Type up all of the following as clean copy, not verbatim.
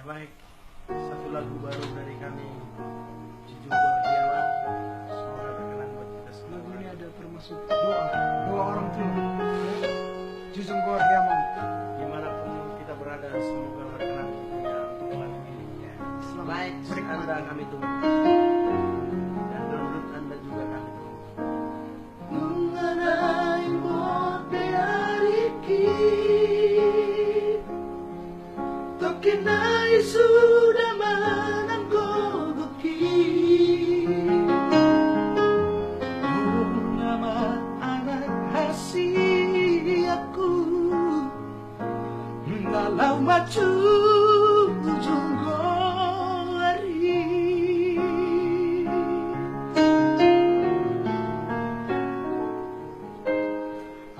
Ya baik, satu lagu baru dari kami, Jujung Goarhi Amang. Semoga berkenan buat kita semua. Lagu ini ada termasuk doa orang tua. Jujung Goarhi Amang. Dimanapun kita berada, semoga berkenan tentunya untuk lagu ini. Ya. Baik, Anda kami tunggu. Dan menurut Anda juga kami tunggu. Mengenai mode ariki Tokinai sudah menanggogoki nama anak kasih aku dalam maju ujung goarhi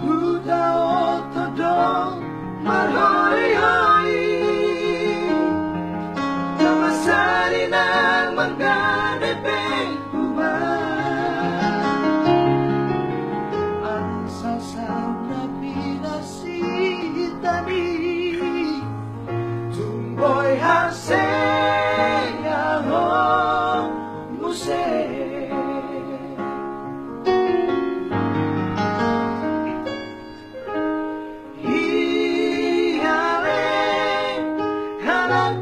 Huda otodong marhoi-hoi Nama sarinang manggadepeng ubah Asa sauna pinasi tani Tumboy haseng ahong museng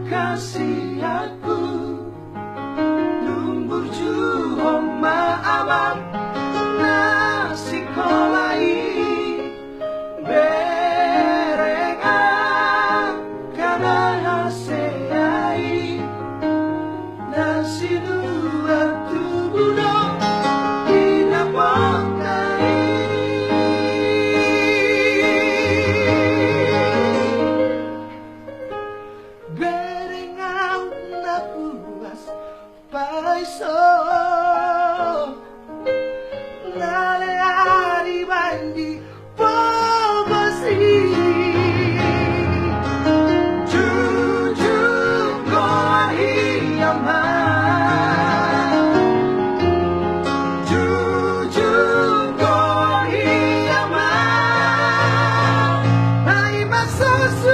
kasih aku numbur juhong maamang nasi kolai berengang karena haseai nasi dua tubuh dong inapokai Paiso Nale ari bandi Pogosi Jujung goarhi amang Jujung goarhi amang Nai masosu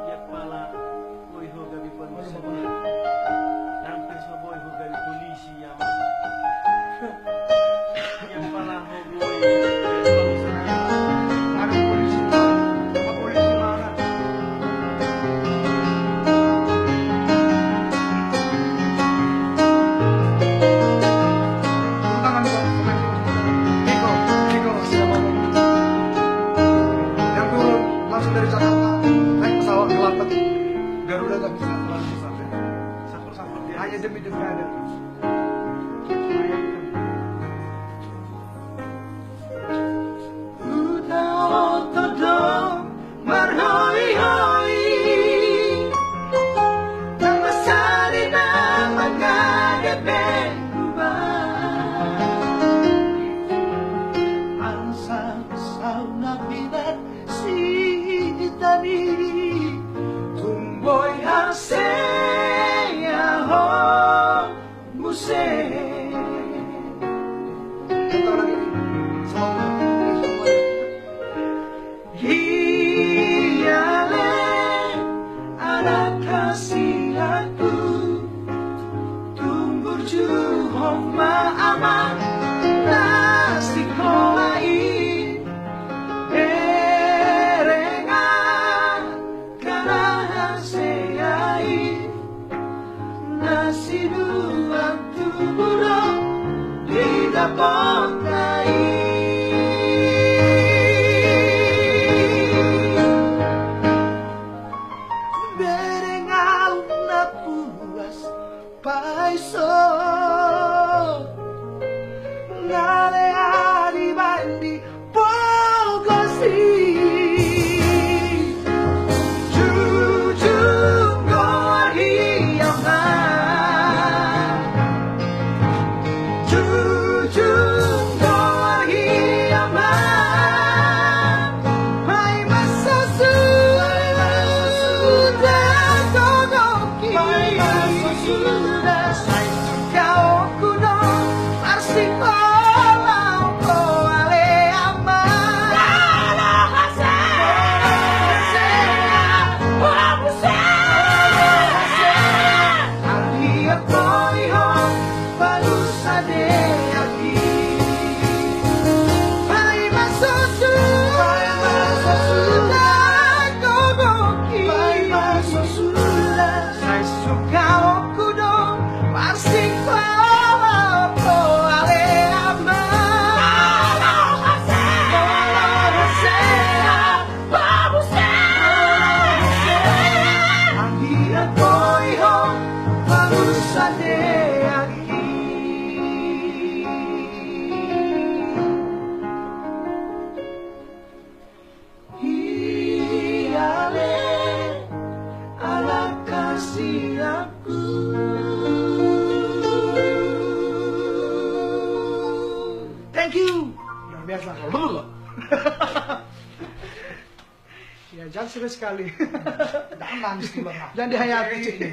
Ya pala, boy ho gabi polisi. Nampir sa boy ho gabi polisi yang. Ya pala ho boy. Ada polisi apa polisi mana? Tangan Niko siapa? Yang turun langsung dari Jakarta naik pesawat ke Lampet. Garuda gak bisa terlalu bisa. Sapur-sapur dia hanya demi ada. Tumboy haseng ahong Thank you. Luar biasa. Ya, jangan serius sekali. Jangan nangis di luar. Jangan dihayati.